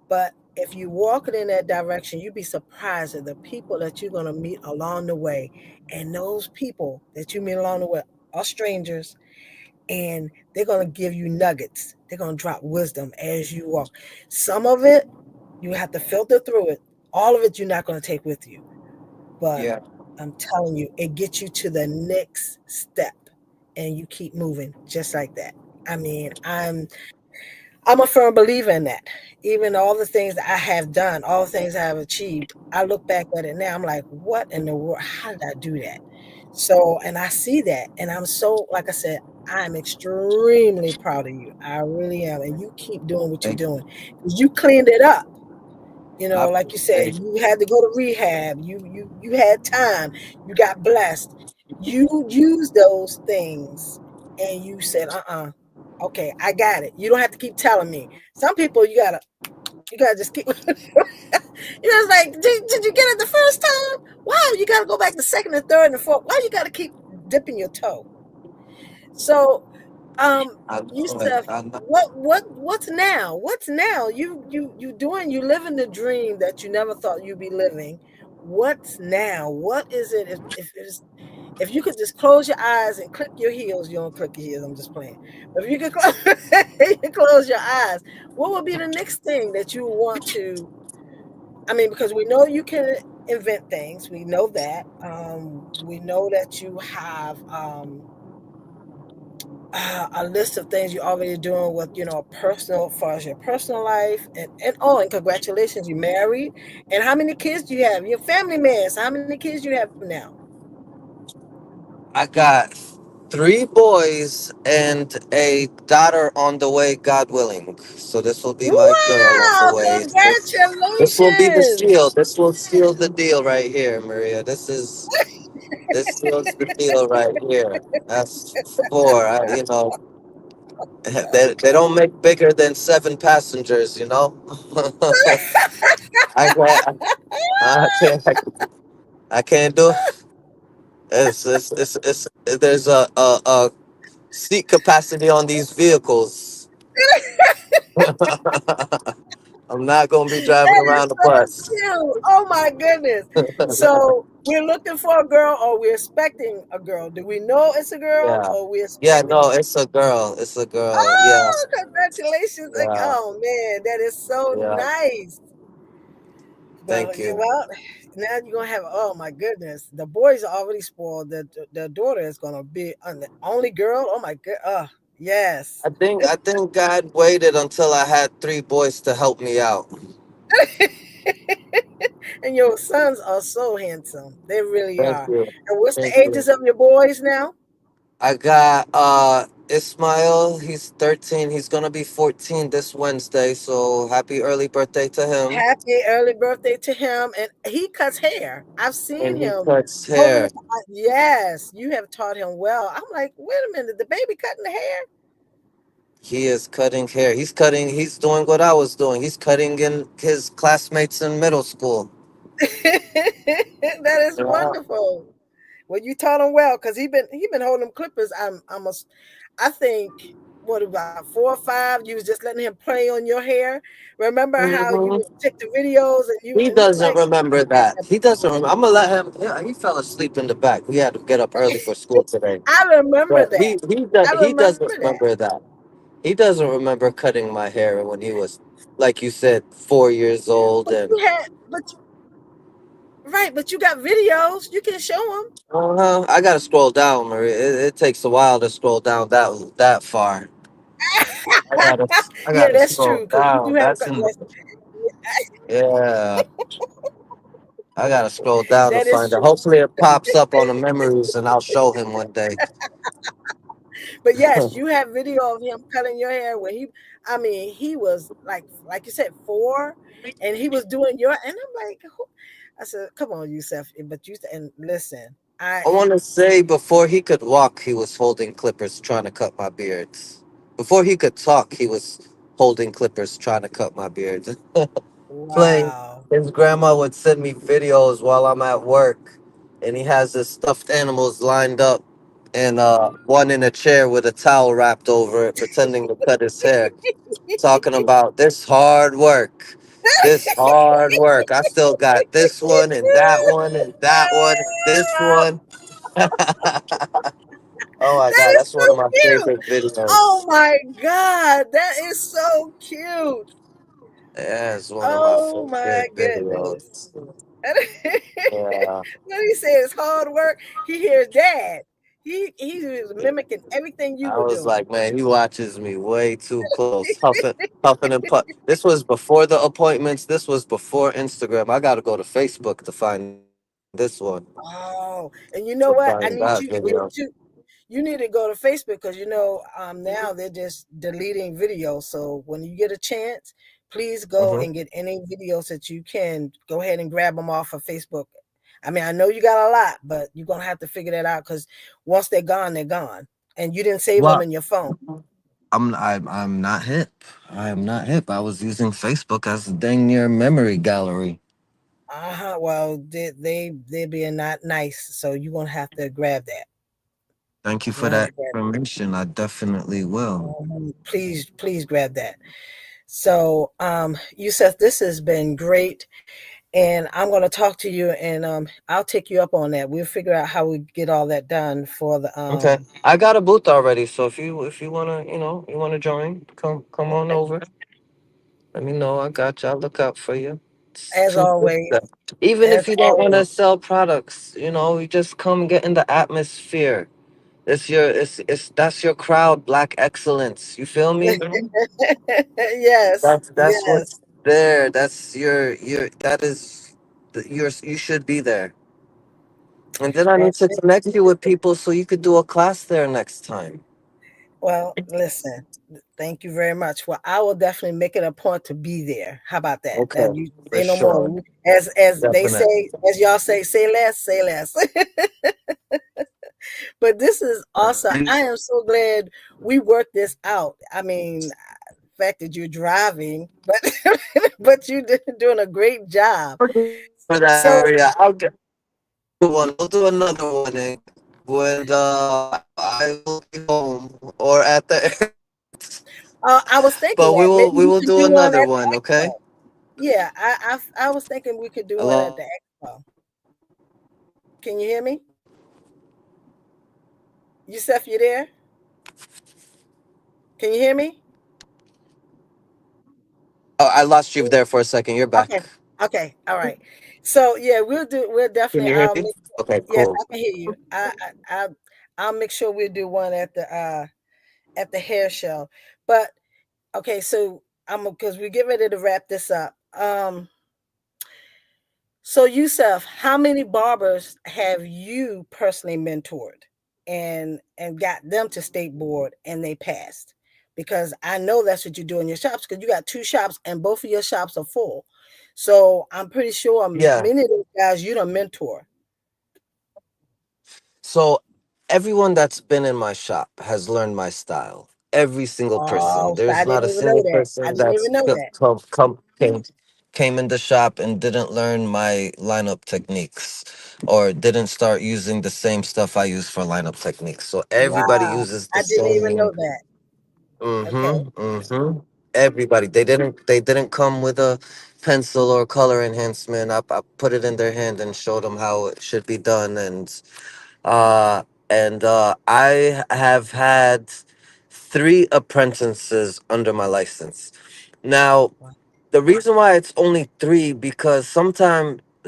but if you walk it in that direction, you'd be surprised at the people that you're going to meet along the way. And those people that you meet along the way are strangers, and they're going to give you nuggets. They're going to drop wisdom as you walk. Some of it, you have to filter through it. All of it, you're not going to take with you. But Yeah. I'm telling you, it gets you to the next step, and you keep moving just like that. I mean, I'm a firm believer in that. Even all the things that I have done, all the things I have achieved, I look back at it now. I'm like, what in the world? How did I do that? So, and I see that, and I'm so, like I said, I'm extremely proud of you. I really am. And you keep doing what you're Thank doing because you cleaned it up. I Like you said, appreciate it. you had to go to rehab. You had time. You got blessed. You used those things, and you said, okay, I got it. You don't have to keep telling me. Some people you gotta just keep. It's like, did you get it the first time? Wow, you gotta go back the second and third and the fourth. Why you gotta keep dipping your toe? So, um, I know it. Youssef, I know. what's now? What's now? You living the dream that you never thought you'd be living. What's now? What is it? If you could just close your eyes and click your heels, you don't click your heels. I'm just playing. But if you could close your eyes, what would be the next thing that you want to? I mean, because we know you can invent things. We know that. We know that you have a list of things you're already doing with personal, as far as your personal life, and congratulations, you married. And how many kids do you have? You're a family man. So how many kids do you have now? I got 3 boys and a daughter on the way, God willing. So this will be my girl on the Wow, way. This will be the seal. congratulations. This will seal the deal right here, Maria. This seals the deal right here. That's 4. They don't make bigger than 7 passengers. I can't. I can't do. It's there's a seat capacity on these vehicles. I'm not gonna be driving That is around the so bus. cute. Oh my goodness. So we're looking for a girl, or we're expecting a girl. Do we know it's a girl, Yeah, or we're yeah. expecting No, one? it's a girl. It's a girl. Yeah, Oh, congratulations. Like, yeah, oh man, that is so yeah. nice. Well, Thank you you. well now you're gonna have. Oh my goodness, the boys are already spoiled. The daughter is gonna be the only girl. Oh my god. Yes. I think God waited until I had three boys to help me out. And your sons are so handsome. They really Thank are. you. And what's the Thank you. ages of your boys now? I got Ismail, he's 13. He's gonna be 14 this Wednesday, so happy early birthday to him. Happy early birthday to him. And he cuts hair. I've And seen he him cuts holding. hair. Yes, you have taught him well. I'm like, wait a minute, the baby cutting the hair? He is cutting hair. He's doing what I was doing. He's cutting in his classmates in middle school. That is Yeah. wonderful. Well, you taught him well because he been holding them clippers. I think what about 4 or 5? You was just letting him play on your hair. Remember how you Mhm. would take the videos He and he was doesn't like, remember that. He doesn't remember. I'm gonna let him. Yeah, he fell asleep in the back. We had to get up early for school today. I remember But that. I he remember doesn't that. remember that. He doesn't remember cutting my hair when he was, like you said, 4 years old. But And you had, but right, but you got videos. You can show them. I gotta scroll down, Marie. It takes a while to scroll down that far. I gotta I Yeah, gotta that's scroll true because you do down. have. That's in the Yes, yeah. I gotta scroll down to that is find it. true. Hopefully, it pops up on the memories, and I'll show him one day. But yes, you have video of him cutting your hair when I mean, he was like you said, 4, and he was doing your, and I'm like, I said, come on, Youssef, but and listen, I want to say before he could walk, he was holding clippers trying to cut my beards. Before he could talk, he was holding clippers trying to cut my beard. Playing. wow. His grandma would send me videos while I'm at work, and he has his stuffed animals lined up, and one in a chair with a towel wrapped over it, pretending to cut his hair, talking about this hard work. This hard work. I still got this one and that one and that one and this one. Oh my That god, is that's one of so my cute. favorite Oh videos. my God, that is so cute. Yeah, it's one of my Oh my favorite goodness. videos. What Yeah. he says hard work, he hears dad. He was mimicking everything you I were was doing. like, man, he watches me way too close, huffing and puff. This was before the appointments. This was before Instagram. I got to go to Facebook to find this one, Oh, and you to know find what? I that need video. you need to go to Facebook because now they're just deleting videos. So when you get a chance, please go Hmm. and get any videos that you can. Go ahead and grab them off of Facebook. I mean, I know you got a lot, but you're gonna have to figure that out because once they're gone, and you didn't save them Well, in your phone. I'm not hip. I am not hip. I was using Facebook as a dang near memory gallery. Well, they're being not nice, so you're gonna have to grab that. Thank you You're for gonna have that to grab. information. I definitely will. Please grab that. So, Yusef, this has been great, and I'm going to talk to you, and I'll take you up on that. We'll figure out how we get all that done for the Okay, I got a booth already. So if you wanna you wanna join, come on okay. over. Let me know. I got you. I'll look out for you. It's As too good. always, Even if as you don't want always. to sell products, you just come get in the atmosphere. It's that's your crowd, black excellence. You feel me? Yes, That's yes. what's there. That's your that is you should be there. And then I Well, need to connect you with people so you could do a class there next time. well, listen. Thank you very much. Well, I will definitely make it a point to be there. How about that? Okay, That you for say no sure. more. As they Definitely. say, as y'all say less, say less. But this is awesome. I am so glad we worked this out. I mean, the fact that you're driving, but but you're doing a great job. For that So area, I'll get one. We'll do another one when I will be home or at the airport. I was thinking But we that maybe will we we will could do do one another at one. the Okay. expo. Yeah, I was thinking we could do one at Hello. the expo. Can you hear me? Yusef, you there? Can you hear me? Oh, I lost you there for a second. You're Okay. back. Okay, all right. So yeah, we'll Can definitely, you hear me? Okay, yes, cool. I can hear you. I'll make sure we'll do one at the hair show. But okay, so I'm because we get ready to wrap this up. So Youssef, how many barbers have you personally mentored and got them to state board and they passed? Because I know that's what you do in your shops because you got two shops and both of your shops are full. So I'm pretty sure Yeah. many of those guys you don't mentor. So everyone that's been in my shop has learned my style. Every single person. Oh, so I There's not didn't a even know single that. I person didn't that's even know that. came in the shop and didn't learn my lineup techniques or didn't start using the same stuff I use for lineup techniques. So everybody Wow. uses the I didn't even know same. that. Okay. Mm-hmm. Mm-hmm. Everybody. They didn't come with a pencil or color enhancement. I put it in their hand and showed them how it should be done. Uh I have had three apprentices under my license. Now, the reason why it's only three because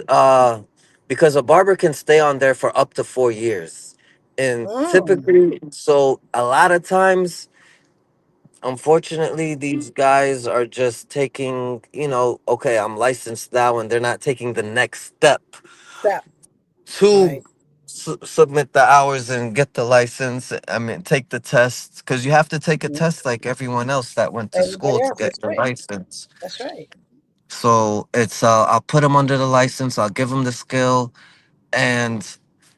uh because a barber can stay on there for up to 4 years. And Mm, typically, so a lot of times, unfortunately, these guys are just taking, okay, I'm licensed now, and they're not taking the next step stop. to Right. submit the hours and get the license. I mean, take the test because you have to take a Mhm. test like everyone else that went to Everybody school to else. get That's your right. license. That's right. So it's I'll put them under the license. I'll give them the skill, and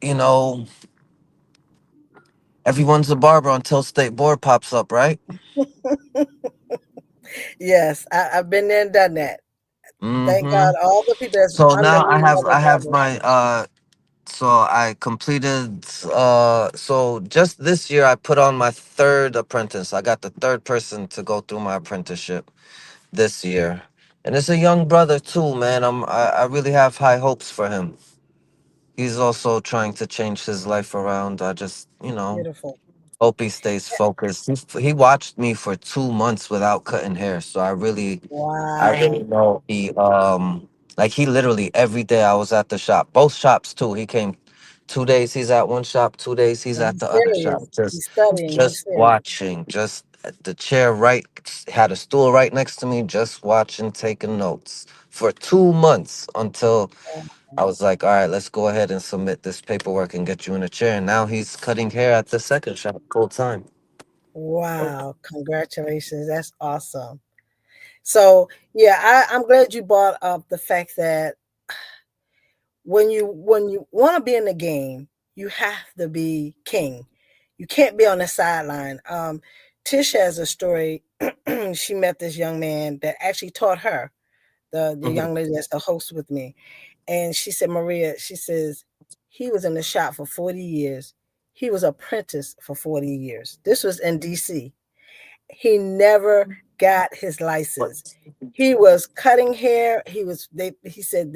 you know, everyone's a barber until state board pops up, right? Yes, I've been there and done that. Thank Mm-hmm. God all the people that's So under now me now I they're have barbers. my so I completed so just this year I put on my third apprentice. I got the third person to go through my apprenticeship this year. And it's a young brother too, man. I really have high hopes for him. He's also trying to change his life around. I just, Beautiful. hope he stays focused. He watched me for 2 months without cutting hair. So I really Wow. know like he literally every day I was at the shop. Both shops too. He came 2 days he's at one shop, 2 days he's And at he's the other shop. serious. He's studying. He's Just serious. watching. Just the chair right had a stool right next to me, just watching, taking notes for 2 months until I was like, all right, let's go ahead and submit this paperwork and get you in a chair. And now he's cutting hair at the second shop full time. Wow. Congratulations. That's awesome. So yeah, I'm glad you brought up the fact that when you want to be in the game, you have to be king. You can't be on the sideline. Tish has a story. She met this young man that actually taught her, the Mhm. young lady that's the host with me. And she said, Maria, she says, he was in the shop for 40 years. He was apprentice for 40 years. This was in DC. He never got his What? license. He was cutting hair. He said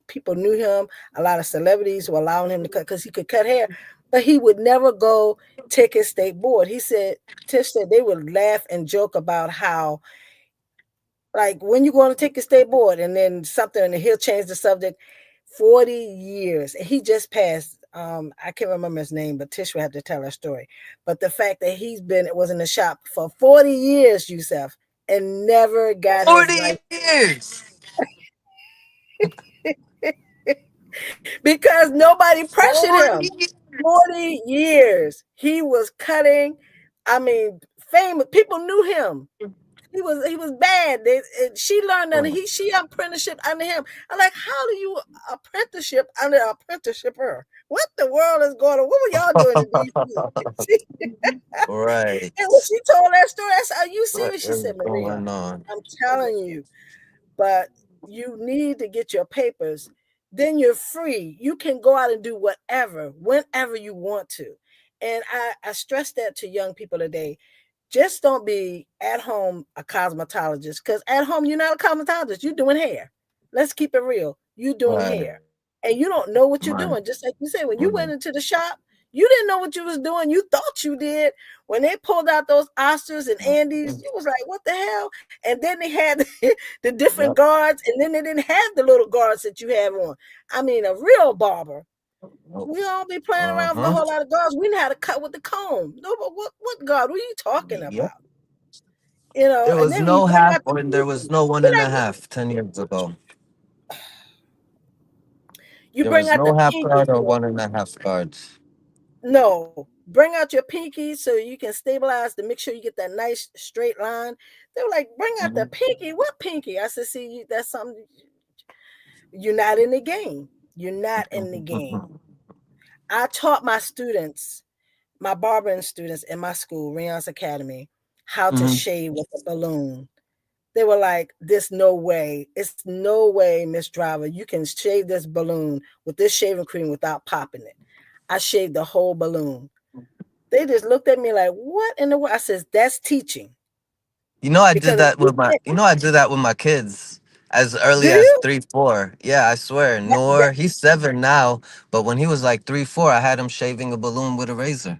people knew him. A lot of celebrities were allowing him to cut because he could cut hair, but he would never go take his state board. He said, Tish said they would laugh and joke about how, like, when you going to take your state board, and then something, and he'll change the subject. 40 years. And he just passed. I can't remember his name, but Tish will have to tell her story. But the fact that was in the shop for 40 years, Youssef, and never got his 40 life years. because nobody pressured him. 40 years. 40 years. He was cutting. I mean, famous people knew him. He was bad. She learned under she apprenticeship under him. I'm like, how do you apprenticeship under an apprenticeshipper? What the world is going on? What were y'all doing in DC? Right. And when she told that story, I said, "Are you What serious?" She is said, "Maria, going on? I'm telling you, but you need to get your papers. Then you're free. You can go out and do whatever, whenever you want to." And I stress that to young people today. Just don't be at home a cosmetologist, because at home you're not a cosmetologist. You're doing hair. Let's keep it real. You're doing Right. hair, and you don't know what you're Right. doing. Just like you said, when you went Right. into the shop, You didn't know what you was doing. You thought you did. When they pulled out those Oscars and Andes, you was like, what the hell? And then they had the different Yep. guards, and then they didn't have the little guards that you have on. I mean, a real barber. We all be playing around with a Uh-huh. whole lot of guards. We know how to cut with the comb. No, but what guard? What are you talking Yep. about? You know, There and was then you no bring half out the when there pinky. was no one You're and a like, half 10 years ago. you There bring was out no the half pinky. guard or one and a half guards. No, bring out your pinky so you can stabilize to make sure you get that nice straight line. They were like, bring out the Mhm. pinky. What pinky? I said, see, that's something. You're not in the game. You're not in the game. I taught my students, my barbering students in my school, Rion's Academy, how to Mhm. shave with a balloon. They were like, "This no way. It's no way, Miss Driver. You can shave this balloon with this shaving cream without popping it." I shaved the whole balloon. They just looked at me like, "What in the world?" I says, "That's teaching." You know, I did Because if that you with my. can't, You know, I did that with my kids as do early as you? 3, 4. Yeah, I swear. That, Nor he's 7 now, but when he was like 3, 4, I had him shaving a balloon with a razor.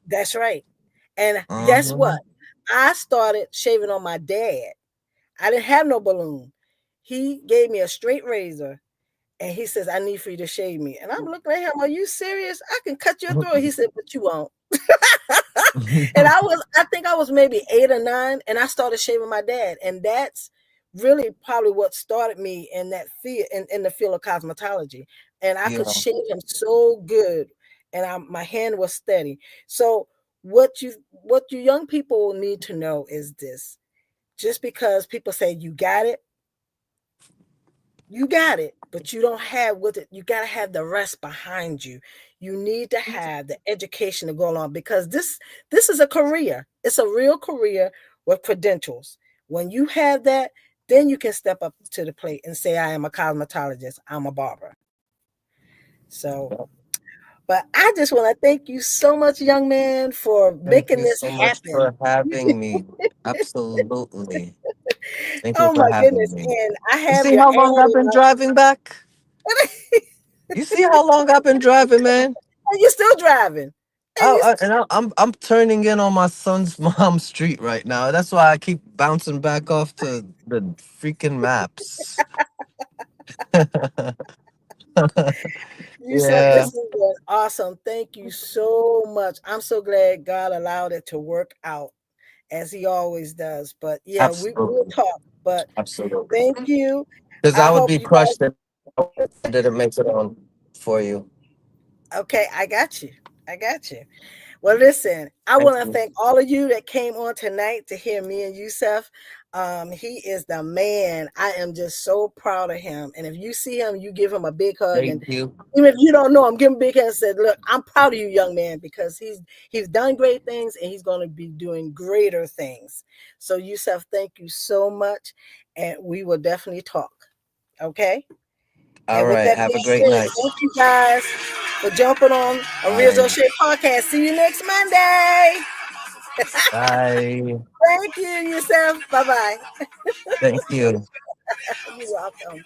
that's right. And guess Uh-huh. what? I started shaving on my dad. I didn't have no balloon. He gave me a straight razor and he says, "I need for you to shave me." And I'm looking at him, "Are you serious? I can cut your throat." He said, "But you won't." And I think I was maybe 8 or 9, and I started shaving my dad. And that's really probably what started me in that field, in the field of cosmetology. And I could Yeah, shave him so good, and my hand was steady. So what you young people need to know is this: just because people say you got it, but you don't have with it. You got to have the rest behind you. You need to have the education to go along, because this is a career. It's a real career with credentials. When you have that, then you can step up to the plate and say, "I am a cosmetologist. I'm a barber." So, but I just want to thank you so much, young man, for thank making you this so much happen. for having me. Absolutely. Thank you Oh for my having goodness! me. And I You have see your how ad long I've been driving back? in You see how long I've been driving, man? and you're still driving, and you I'm turning in on my son's mom's street right now. That's why I keep bouncing back off to the freaking maps. You said Yeah, this has been awesome. Thank you so much. I'm so glad God allowed it to work out as He always does. But yeah, we'll absolutely, talk. But absolutely. thank you. Because I I would hope be you guys. crushed if I didn't make it on for you. Okay, I got you. I got you. Well, listen, I Thank want to you. thank all of you that came on tonight to hear me and Youssef. He is the man. I am just so proud of him. And if you see him, you give him a big hug. And Thank you. even if you don't know him, give him a big hand and say, "Look, I'm proud of you, young man," because he's done great things and he's going to be doing greater things. So, Youssef, thank you so much. And we will definitely talk. Okay? All And with right. that Have a being great said, night. thank you guys for jumping on a All Rizzo right. Shea podcast. See you next Monday. Bye. Thank you, yourself. Bye bye. Thank you. You're welcome.